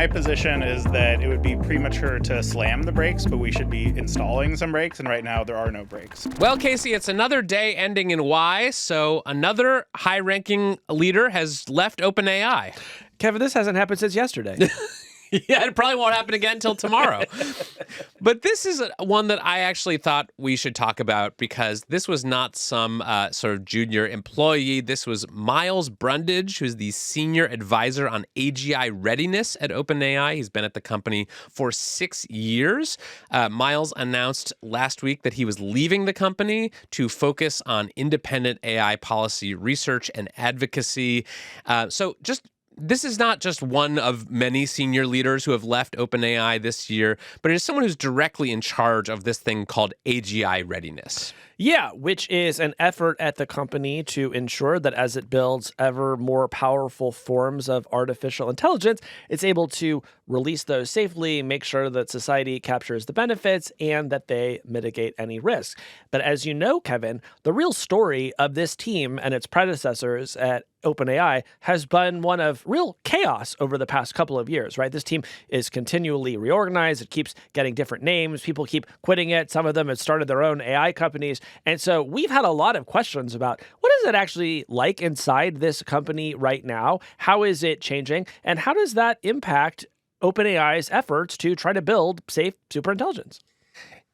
my position is that it would be premature to slam the brakes, but we should be installing some brakes, and right now there are no brakes. Well, Casey, it's another day ending in Y, so another high-ranking leader has left OpenAI. Kevin, this hasn't happened since yesterday. Yeah, it probably won't happen again until tomorrow. But this is one that I actually thought we should talk about because this was not some sort of junior employee. This was Miles Brundage, who's the senior advisor on A.G.I. readiness at OpenAI. He's been at the company for 6 years. Miles announced last week that he was leaving the company to focus on independent AI policy research and advocacy. This is not just one of many senior leaders who have left OpenAI this year, but it is someone who's directly in charge of this thing called A.G.I. readiness. Yeah, which is an effort at the company to ensure that as it builds ever more powerful forms of artificial intelligence, it's able to release those safely, make sure that society captures the benefits, and that they mitigate any risks. But as you know, Kevin, the real story of this team and its predecessors at OpenAI has been one of real chaos over the past couple of years, right? This team is continually reorganized. It keeps getting different names. People keep quitting it. Some of them have started their own AI companies. And so we've had a lot of questions about what is it actually like inside this company right now? How is it changing? And how does that impact OpenAI's efforts to try to build safe superintelligence?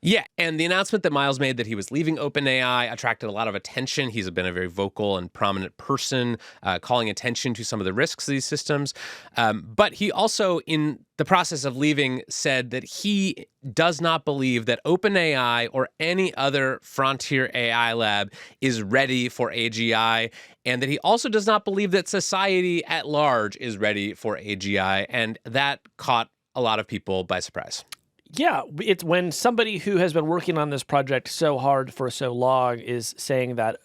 Yeah, and the announcement that Miles made that he was leaving OpenAI attracted a lot of attention. He's been a very vocal and prominent person, calling attention to some of the risks of these systems. But he also, in the process of leaving, said that he does not believe that OpenAI or any other frontier AI lab is ready for AGI, and that he also does not believe that society at large is ready for AGI, and that caught a lot of people by surprise. Yeah, it's when somebody who has been working on this project so hard for so long is saying that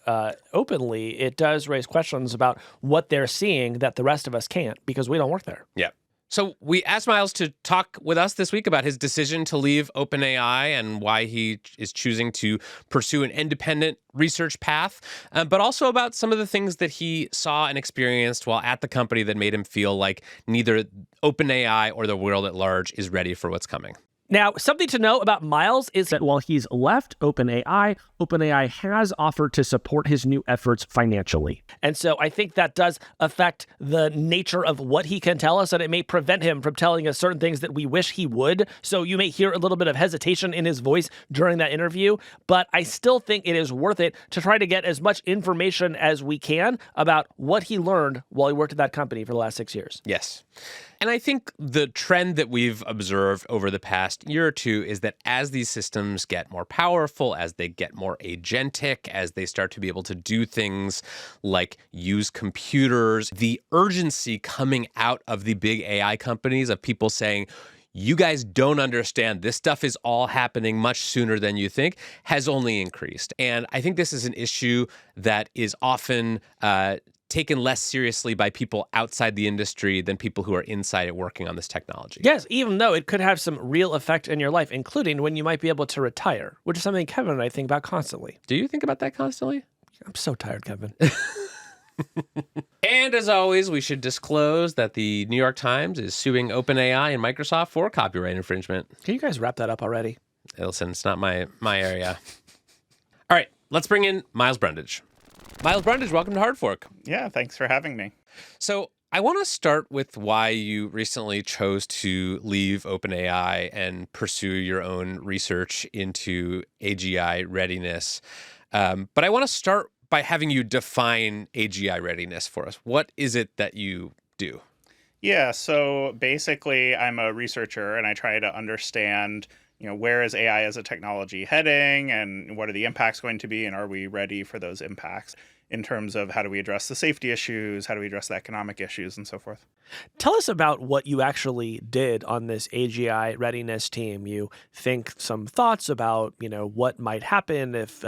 openly, it does raise questions about what they're seeing that the rest of us can't because we don't work there. Yeah. So we asked Miles to talk with us this week about his decision to leave OpenAI and why he is choosing to pursue an independent research path, but also about some of the things that he saw and experienced while at the company that made him feel like neither OpenAI or the world at large is ready for what's coming. Now, something to know about Miles is that while he's left OpenAI, OpenAI has offered to support his new efforts financially. And so I think that does affect the nature of what he can tell us, and it may prevent him from telling us certain things that we wish he would. So you may hear a little bit of hesitation in his voice during that interview, but I still think it is worth it to try to get as much information as we can about what he learned while he worked at that company for the last 6 years. Yes. And I think the trend that we've observed over the past year or two is that as these systems get more powerful, as they get more agentic, as they start to be able to do things like use computers, the urgency coming out of the big AI companies of people saying, you guys don't understand, this stuff is all happening much sooner than you think, has only increased. And I think this is an issue that is often taken less seriously by people outside the industry than people who are inside it working on this technology. Yes, even though it could have some real effect in your life, including when you might be able to retire, which is something Kevin and I think about constantly. Do you think about that constantly? I'm so tired, Kevin. And as always, we should disclose that the New York Times is suing OpenAI and Microsoft for copyright infringement. Can you guys wrap that up already? Hey, listen, it's not my area. All right, let's bring in Miles Brundage. Miles Brundage, welcome to Hard Fork. Yeah, thanks for having me. So I want to start with why you recently chose to leave OpenAI and pursue your own research into AGI readiness. But I want to start by having you define AGI readiness for us. What is it that you do? Yeah, so basically I'm a researcher and I try to understand, where is AI as a technology heading and what are the impacts going to be and are we ready for those impacts in terms of how do we address the safety issues, how do we address the economic issues and so forth. Tell us about what you actually did on this AGI readiness team. You think some thoughts about, what might happen if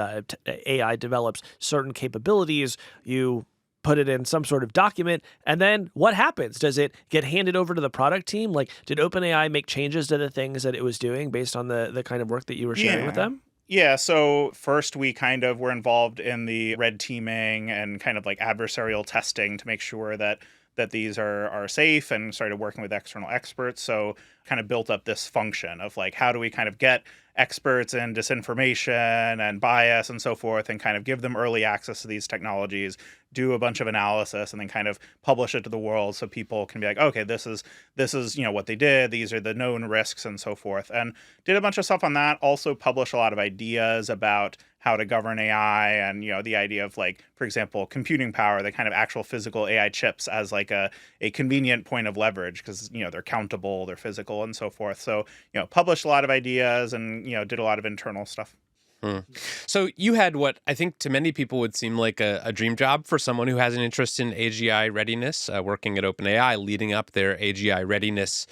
AI develops certain capabilities. You put it in some sort of document, and then what happens? Does it get handed over to the product team? Like, did OpenAI make changes to the things that it was doing based on the kind of work that you were sharing with them? Yeah, so first we kind of were involved in the red teaming and kind of like adversarial testing to make sure that that these are safe, and started working with external experts. So kind of built up this function of like, how do we kind of get experts in disinformation and bias and so forth, and kind of give them early access to these technologies, do a bunch of analysis, and then kind of publish it to the world so people can be like, okay, this is what they did, these are the known risks and so forth. And did a bunch of stuff on that. Also published a lot of ideas about how to govern AI, and the idea of, like, for example, computing power, the kind of actual physical AI chips as like a convenient point of leverage, because they're countable, they're physical, and so forth. So published a lot of ideas, and did a lot of internal stuff. So you had what I think to many people would seem like a dream job for someone who has an interest in A.G.I. readiness, working at OpenAI, leading up their A.G.I. readiness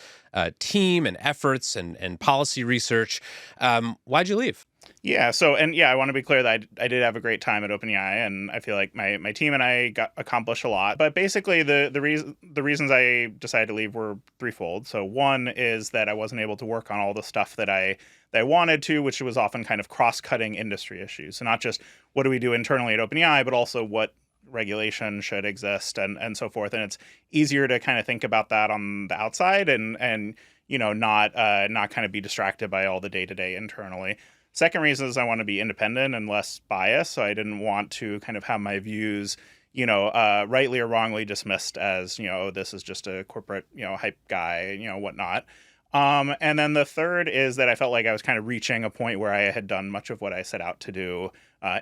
team and efforts and policy research. Why'd you leave? Yeah. So, and I want to be clear that I did have a great time at OpenAI, and I feel like my team and I got accomplished a lot. But basically, the reasons I decided to leave were threefold. So one is that I wasn't able to work on all the stuff that I wanted to, which was often kind of cross-cutting industry issues. So not just what do we do internally at OpenAI, but also what regulation should exist, and so forth. And it's easier to kind of think about that on the outside, and not kind of be distracted by all the day-to-day internally. Second reason is I want to be independent and less biased, so I didn't want to kind of have my views, rightly or wrongly dismissed as, this is just a corporate, hype guy, whatnot. And then the third is that I felt like I was kind of reaching a point where I had done much of what I set out to do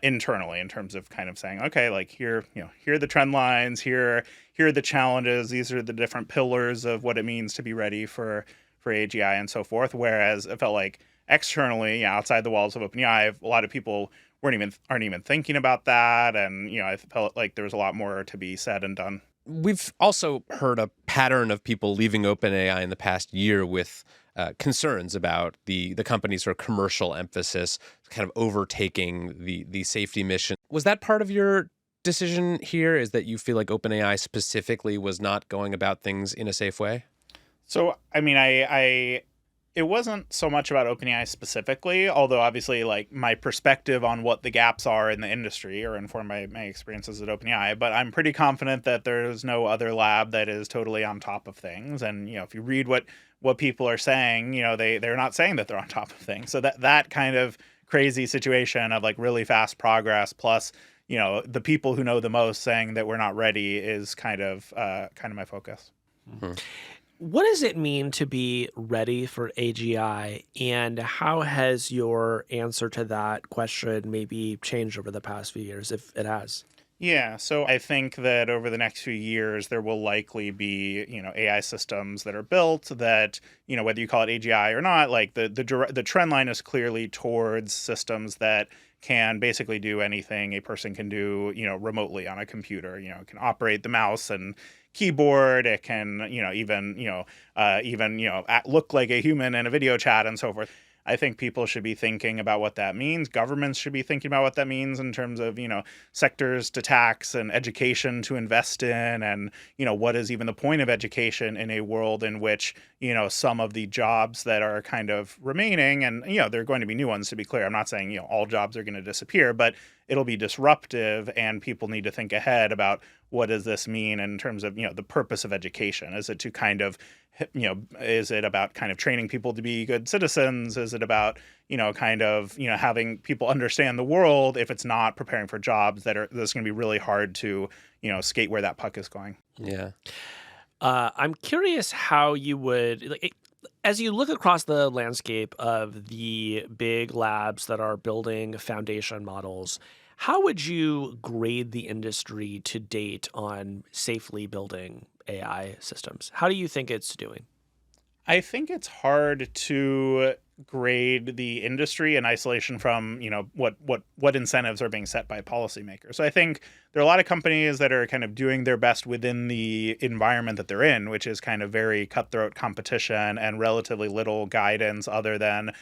internally, in terms of kind of saying, okay, like here are the trend lines, here are the challenges, these are the different pillars of what it means to be ready for AGI and so forth. Whereas it felt like externally, outside the walls of OpenAI, a lot of people aren't even thinking about that, and I felt like there was a lot more to be said and done. We've also heard a pattern of people leaving OpenAI in the past year with concerns about the company's sort of commercial emphasis, kind of overtaking the safety mission. Was that part of your decision here? Is that you feel like OpenAI specifically was not going about things in a safe way? So, I mean, it wasn't so much about OpenAI specifically, although obviously, like, my perspective on what the gaps are in the industry are informed by my experiences at OpenAI. But I'm pretty confident that there's no other lab that is totally on top of things. And if you read what people are saying, they're not saying that they're on top of things. So that kind of crazy situation of like really fast progress plus the people who know the most saying that we're not ready is kind of my focus. Mm-hmm. What does it mean to be ready for AGI, and how has your answer to that question maybe changed over the past few years, if it has? Yeah, so I think that over the next few years, there will likely be, AI systems that are built that, whether you call it AGI or not, like the trend line is clearly towards systems that can basically do anything a person can do, remotely on a computer. It can operate the mouse and keyboard. It can, even look like a human in a video chat and so forth. I think people should be thinking about what that means. Governments should be thinking about what that means in terms of, sectors to tax and education to invest in, and, what is even the point of education in a world in which, some of the jobs that are kind of remaining, and, there are going to be new ones, to be clear. I'm not saying, all jobs are going to disappear, but it'll be disruptive, and people need to think ahead about what does this mean in terms of, the purpose of education. Is it to kind of, is it about kind of training people to be good citizens? Is it about, having people understand the world? If it's not preparing for jobs that's going to be really hard to, skate where that puck is going. Yeah. I'm curious how you would, as you look across the landscape of the big labs that are building foundation models, how would you grade the industry to date on safely building AI systems? How do you think it's doing? I think it's hard to grade the industry in isolation from, what incentives are being set by policymakers. So I think there are a lot of companies that are kind of doing their best within the environment that they're in, which is kind of very cutthroat competition and relatively little guidance other than,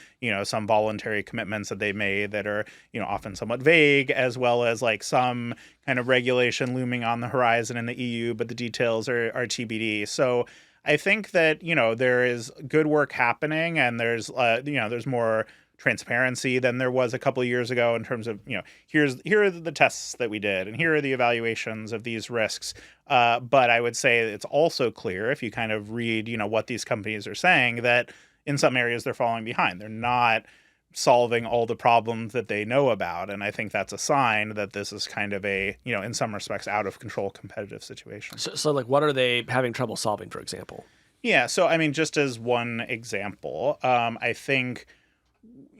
some voluntary commitments that they made that are, often somewhat vague, as well as like some kind of regulation looming on the horizon in the EU, but the details are TBD. So I think that, there is good work happening, and there's more transparency than there was a couple of years ago in terms of, here are the tests that we did and here are the evaluations of these risks. But I would say it's also clear if you kind of read, what these companies are saying, that in some areas they're falling behind. They're not solving all the problems that they know about. And I think that's a sign that this is kind of a, in some respects, out of control competitive situation. So like, what are they having trouble solving, for example? Yeah. So, I mean, just as one example, I think,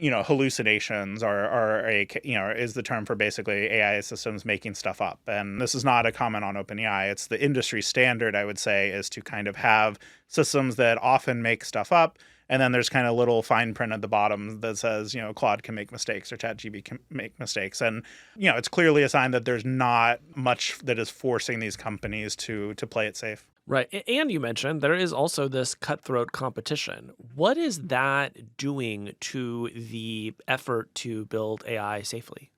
hallucinations is the term for basically AI systems making stuff up. And this is not a comment on OpenAI. It's the industry standard, I would say, is to kind of have systems that often make stuff up. And then there's kind of little fine print at the bottom that says, Claude can make mistakes or ChatGPT can make mistakes. And, it's clearly a sign that there's not much that is forcing these companies to play it safe. Right. And you mentioned there is also this cutthroat competition. What is that doing to the effort to build AI safely?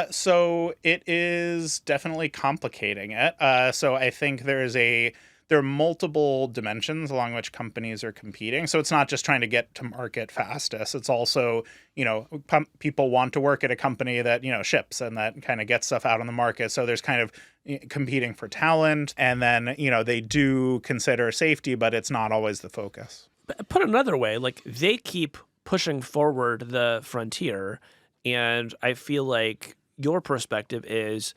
So it is definitely complicating it. So I think there are multiple dimensions along which companies are competing. So it's not just trying to get to market fastest. It's also, people want to work at a company that, ships and that kind of gets stuff out on the market. So there's kind of competing for talent. And then, they do consider safety, but it's not always the focus. But put another way, like they keep pushing forward the frontier. And I feel like your perspective is,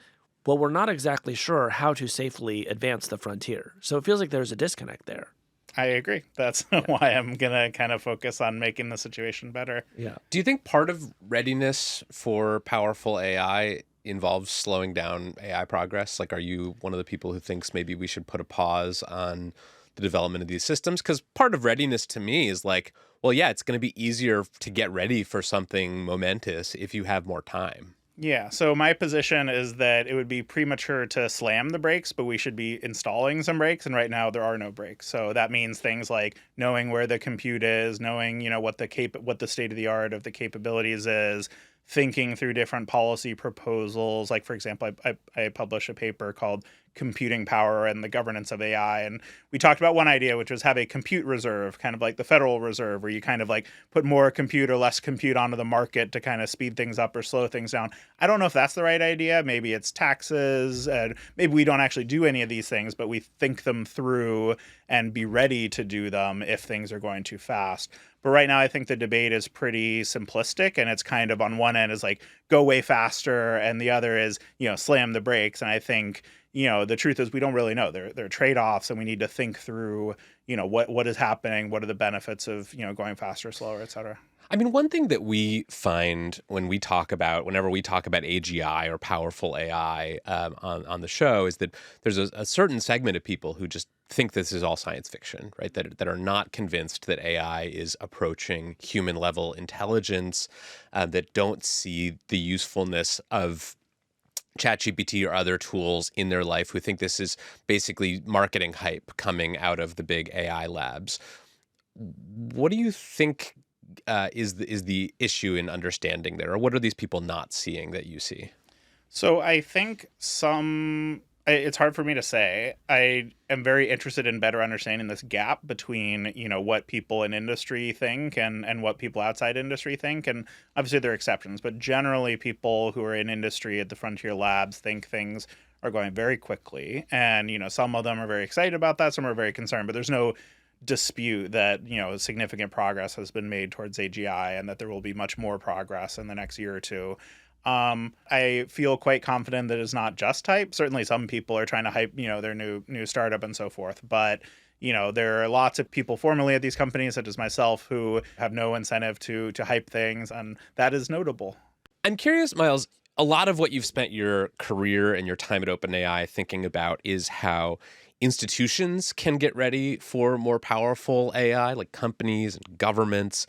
well, we're not exactly sure how to safely advance the frontier. So it feels like there's a disconnect there. I agree. That's why I'm going to kind of focus on making the situation better. Yeah. Do you think part of readiness for powerful AI involves slowing down AI progress? Like, are you one of the people who thinks maybe we should put a pause on the development of these systems? Because part of readiness to me is like, well, yeah, it's going to be easier to get ready for something momentous if you have more time. Yeah, so my position is that it would be premature to slam the brakes, but we should be installing some brakes. And right now there are no brakes. So that means things like knowing where the compute is, knowing, what the state of the art of the capabilities is, thinking through different policy proposals. Like, for example, I published a paper called Computing Power and the Governance of AI. And we talked about one idea, which was have a compute reserve, kind of like the Federal Reserve, where you kind of like put more compute or less compute onto the market to kind of speed things up or slow things down. I don't know if that's the right idea. Maybe it's taxes, and maybe we don't actually do any of these things, but we think them through and be ready to do them if things are going too fast. But right now, I think the debate is pretty simplistic, and it's kind of on one end is like go way faster, and the other is, slam the brakes. And I think, the truth is we don't really know. There are trade-offs, and we need to think through, what is happening, what are the benefits of, going faster, slower, et cetera. I mean, one thing that we find whenever we talk about A.G.I. or powerful AI on the show is that there's a certain segment of people who just think this is all science fiction, right? That are not convinced that AI is approaching human level intelligence, that don't see the usefulness of ChatGPT or other tools in their life, who think this is basically marketing hype coming out of the big AI labs. What do you think is the issue in understanding there, or what are these people not seeing that you see? So I think it's hard for me to say. I am very interested in better understanding this gap between, what people in industry think and what people outside industry think. And obviously there are exceptions, but generally people who are in industry at the frontier labs think things are going very quickly. And, some of them are very excited about that. Some are very concerned, but there's no dispute that, significant progress has been made towards A.G.I. and that there will be much more progress in the next year or two. I feel quite confident that it's not just hype. Certainly some people are trying to hype, their new startup and so forth. But, there are lots of people formerly at these companies, such as myself, who have no incentive to hype things. And that is notable. I'm curious, Miles, a lot of what you've spent your career and your time at OpenAI thinking about is how institutions can get ready for more powerful AI, like companies and governments.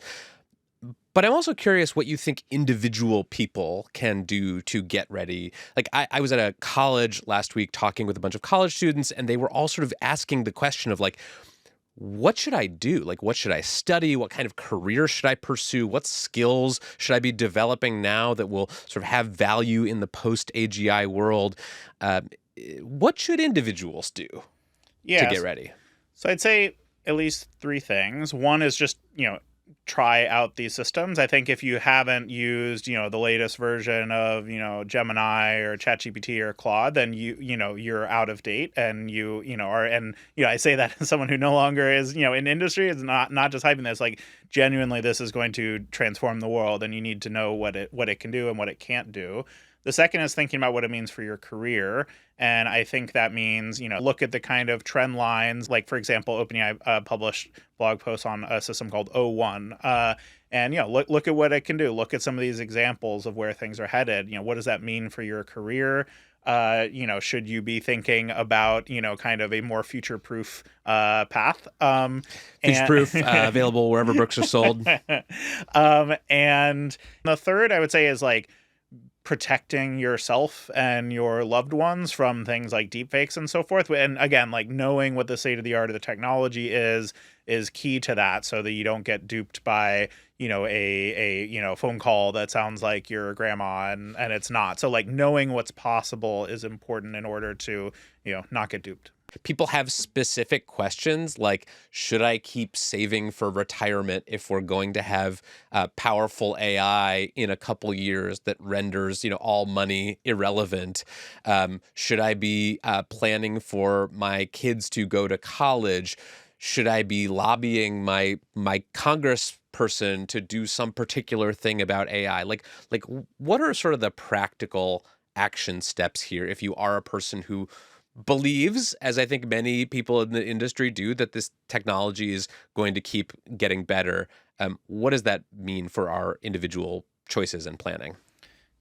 But I'm also curious what you think individual people can do to get ready. Like I was at a college last week talking with a bunch of college students, and they were all sort of asking the question of like, what should I do? Like, what should I study? What kind of career should I pursue? What skills should I be developing now that will sort of have value in the post-A.G.I. world? What should individuals do to get ready? So I'd say at least three things. One is just, try out these systems. I think if you haven't used, the latest version of, Gemini or ChatGPT or Claude, then you're out of date, and I say that as someone who no longer is, in industry. It's not just hyping this, like genuinely this is going to transform the world, and you need to know what it can do and what it can't do. The second is thinking about what it means for your career. And I think that means, look at the kind of trend lines. Like, for example, OpenAI published blog posts on a system called O1. And, look at what it can do. Look at some of these examples of where things are headed. What does that mean for your career? Should you be thinking about, kind of a more future-proof path? Future-proof, available wherever books are sold. And the third, I would say, is like protecting yourself and your loved ones from things like deepfakes and so forth. And again, like knowing what the state of the art of the technology is key to that, so that you don't get duped by, a phone call that sounds like your grandma and it's not. So like knowing what's possible is important in order to, not get duped. People have specific questions like, should I keep saving for retirement if we're going to have powerful AI in a couple years that renders, all money irrelevant? Should I be planning for my kids to go to college? Should I be lobbying my congressperson to do some particular thing about AI? Like what are sort of the practical action steps here if you are a person who believes, as I think many people in the industry do, that this technology is going to keep getting better? What does that mean for our individual choices and planning?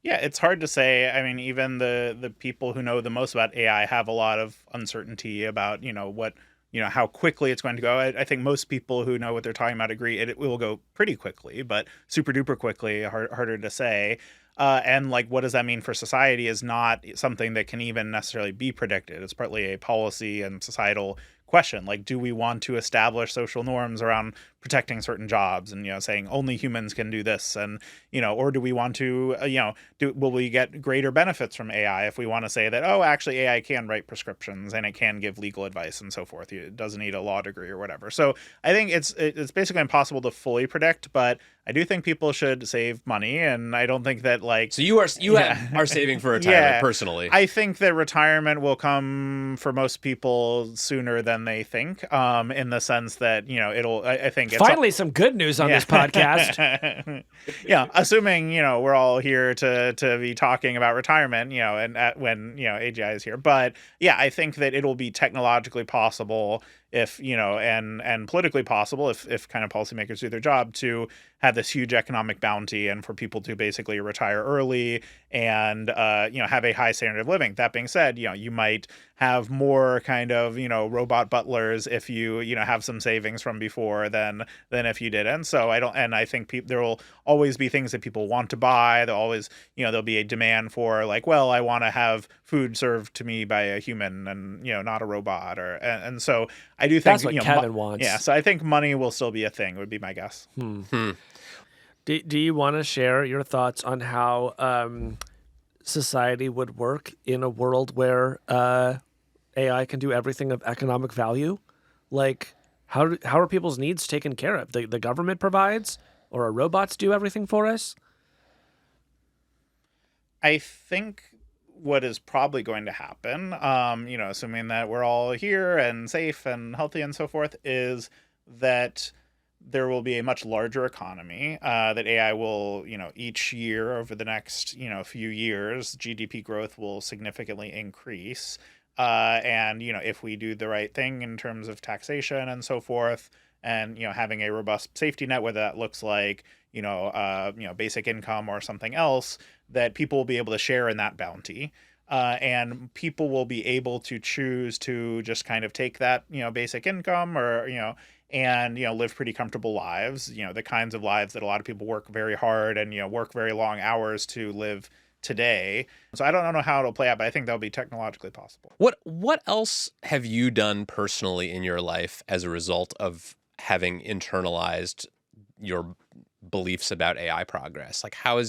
Yeah, it's hard to say. I mean, even the people who know the most about AI have a lot of uncertainty about, how quickly it's going to go. I think most people who know what they're talking about agree it will go pretty quickly, but super duper quickly, harder to say. And like, what does that mean for society is not something that can even necessarily be predicted. It's partly a policy and societal question. Like, do we want to establish social norms around protecting certain jobs and, saying only humans can do this? And, or do we want to, will we get greater benefits from AI if we want to say that, oh, actually AI can write prescriptions and it can give legal advice and so forth. It doesn't need a law degree or whatever. So I think it's basically impossible to fully predict, but I do think people should save money. And I don't think that So you are saving for retirement personally. I think that retirement will come for most people sooner than they think, in the sense that, I think finally some good news on this podcast. Yeah, assuming, we're all here to be talking about retirement, and when, A.G.I is here. But yeah, I think that it'll be technologically possible if, and politically possible if kind of policymakers do their job to have this huge economic bounty and for people to basically retire early and, have a high standard of living. That being said, you might have more kind of, robot butlers if you, have some savings from before than if you didn't. So I think there will always be things that people want to buy. There'll always, there'll be a demand for like, well, I want to have food served to me by a human and, not a robot and so I do think that's what Kevin wants. Yeah. So I think money will still be a thing, would be my guess. Do you want to share your thoughts on how society would work in a world where AI can do everything of economic value? Like, how are people's needs taken care of? The government provides, or are robots do everything for us? I think what is probably going to happen, assuming that we're all here and safe and healthy and so forth, is that there will be a much larger economy, that AI will, each year over the next, few years, GDP growth will significantly increase. And, if we do the right thing in terms of taxation and so forth, and, having a robust safety net, whether that looks like, basic income or something else, that people will be able to share in that bounty. And people will be able to choose to just kind of take that, basic income or, and, live pretty comfortable lives, the kinds of lives that a lot of people work very hard and, work very long hours to live today. So I don't know how it'll play out, but I think that'll be technologically possible. What else have you done personally in your life as a result of having internalized your beliefs about AI progress? Like, how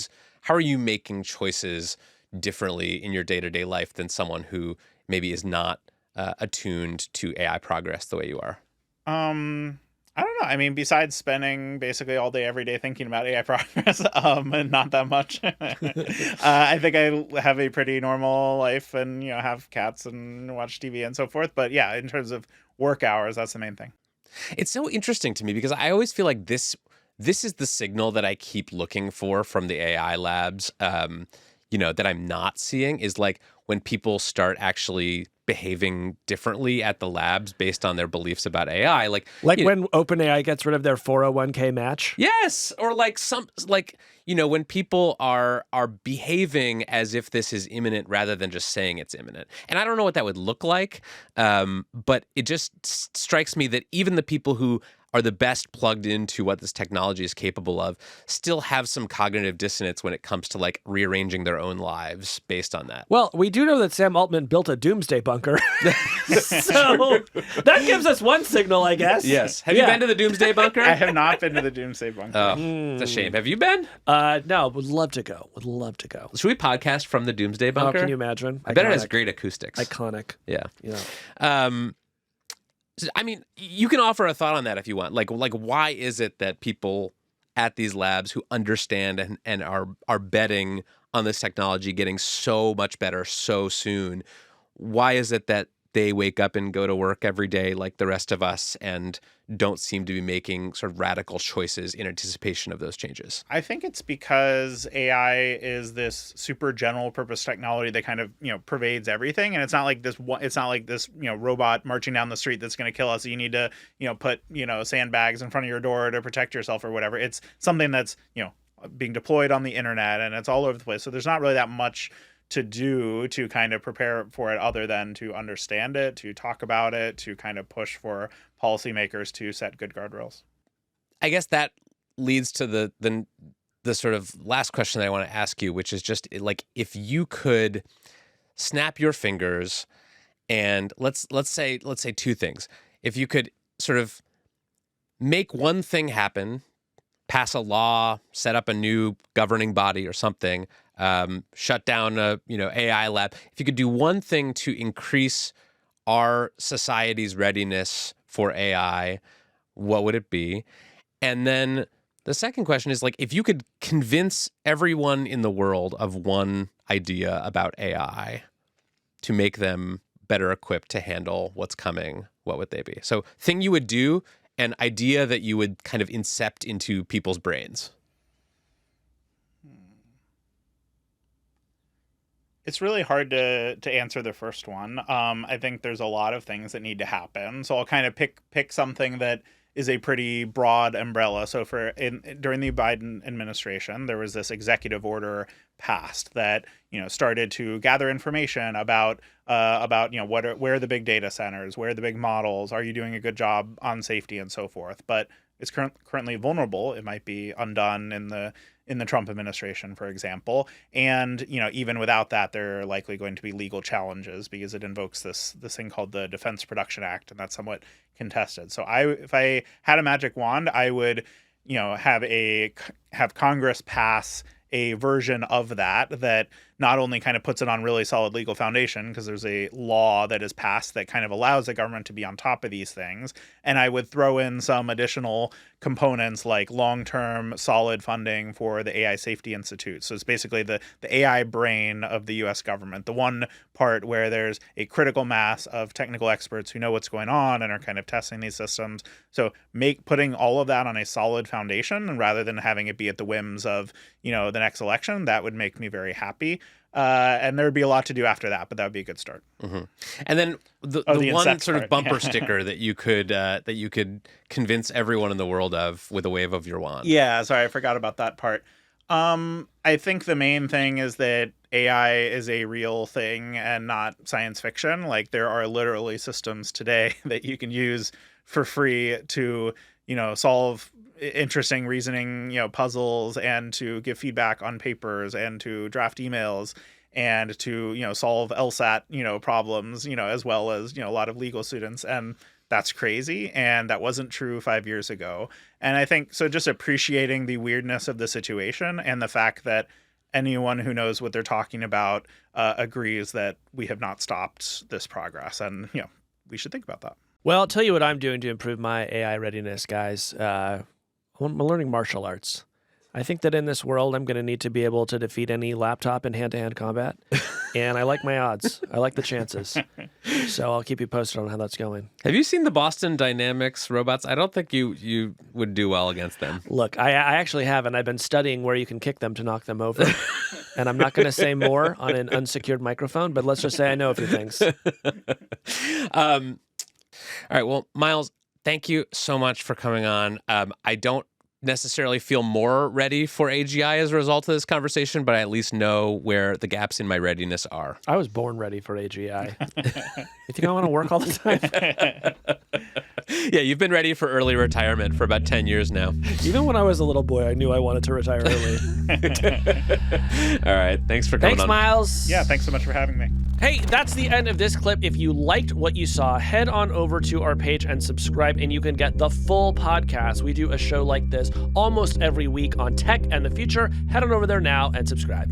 are you making choices differently in your day-to-day life than someone who maybe is not attuned to AI progress the way you are? I don't know. I mean, besides spending basically all day, every day thinking about AI progress, and not that much, I think I have a pretty normal life and, have cats and watch TV and so forth. But yeah, in terms of work hours, that's the main thing. It's so interesting to me because I always feel like this is the signal that I keep looking for from the AI labs, that I'm not seeing is like when people start actually behaving differently at the labs based on their beliefs about AI. Like when OpenAI gets rid of their 401k match. yes, or when people are behaving as if this is imminent rather than just saying it's imminent. And I don't know what that would look like, but it just strikes me that even the people who are the best plugged into what this technology is capable of still have some cognitive dissonance when it comes to like rearranging their own lives based on that. Well, we do know that Sam Altman built a doomsday bunker. So that gives us one signal, I guess. Yes. Have you been to the doomsday bunker? I have not been to the doomsday bunker. Oh, it's a shame. Have you been? No, would love to go. Would love to go. Should we podcast from the doomsday bunker? Oh, can you imagine? I bet it has great acoustics. Iconic. Yeah. Yeah. I mean, you can offer a thought on that if you want. Like why is it that people at these labs who understand and are betting on this technology getting so much better so soon, why is it that they wake up and go to work every day like the rest of us and don't seem to be making sort of radical choices in anticipation of those changes? I think it's because AI is this super general purpose technology that kind of, pervades everything. And it's not like this robot marching down the street that's going to kill us. So you need to, put, sandbags in front of your door to protect yourself or whatever. It's something that's, being deployed on the internet and it's all over the place. So there's not really that much to do to kind of prepare for it other than to understand it, to talk about it, to kind of push for policymakers to set good guardrails. I guess that leads to the sort of last question that I want to ask you, which is just like if you could snap your fingers and let's say two things. If you could sort of make one thing happen, pass a law, set up a new governing body or something, shut down a AI lab. If you could do one thing to increase our society's readiness for AI, what would it be? And then the second question is like if you could convince everyone in the world of one idea about AI to make them better equipped to handle what's coming, what would they be? So thing you would do, an idea that you would kind of incept into people's brains. It's really hard to answer the first one. I think there's a lot of things that need to happen. So I'll kind of pick something that is a pretty broad umbrella. So during the Biden administration, there was this executive order passed that started to gather information about where are the big data centers, where are the big models, are you doing a good job on safety and so forth. But it's currently vulnerable. It might be undone in the Trump administration, for example. And, even without that, there are likely going to be legal challenges because it invokes this thing called the Defense Production Act, and that's somewhat contested. So if I had a magic wand, I would, have Congress pass a version of that not only kind of puts it on really solid legal foundation, because there's a law that is passed that kind of allows the government to be on top of these things. And I would throw in some additional components like long-term solid funding for the AI Safety Institute. So it's basically the AI brain of the US government, the one part where there's a critical mass of technical experts who know what's going on and are kind of testing these systems. So putting all of that on a solid foundation, and rather than having it be at the whims of, the next election, that would make me very happy. And there would be a lot to do after that, but that would be a good start. Mm-hmm. And then the one sort of bumper sticker that you could convince everyone in the world of with a wave of your wand. Yeah, sorry, I forgot about that part. I think the main thing is that AI is a real thing and not science fiction. Like there are literally systems today that you can use for free to, solve interesting reasoning, puzzles, and to give feedback on papers, and to draft emails, and to, solve LSAT, problems, as well as, a lot of legal students. And that's crazy. And that wasn't true 5 years ago. And I think so just appreciating the weirdness of the situation and the fact that anyone who knows what they're talking about agrees that we have not stopped this progress. And, we should think about that. Well, I'll tell you what I'm doing to improve my AI readiness, guys. I'm learning martial arts. I think that in this world, I'm going to need to be able to defeat any laptop in hand-to-hand combat. And I like my odds. I like the chances. So I'll keep you posted on how that's going. Have you seen the Boston Dynamics robots? I don't think you would do well against them. Look, I actually haven't. I've been studying where you can kick them to knock them over. And I'm not going to say more on an unsecured microphone, but let's just say I know a few things. All right. Well, Miles, thank you so much for coming on. I don't necessarily feel more ready for A.G.I. as a result of this conversation, but I at least know where the gaps in my readiness are. I was born ready for A.G.I. You think I want to work all the time? Yeah, you've been ready for early retirement for about 10 years now. Even when I was a little boy, I knew I wanted to retire early. All right. Thanks for coming on. Thanks, Miles. Yeah, thanks so much for having me. Hey, that's the end of this clip. If you liked what you saw, head on over to our page and subscribe, and you can get the full podcast. We do a show like this almost every week on tech and the future. Head on over there now and subscribe.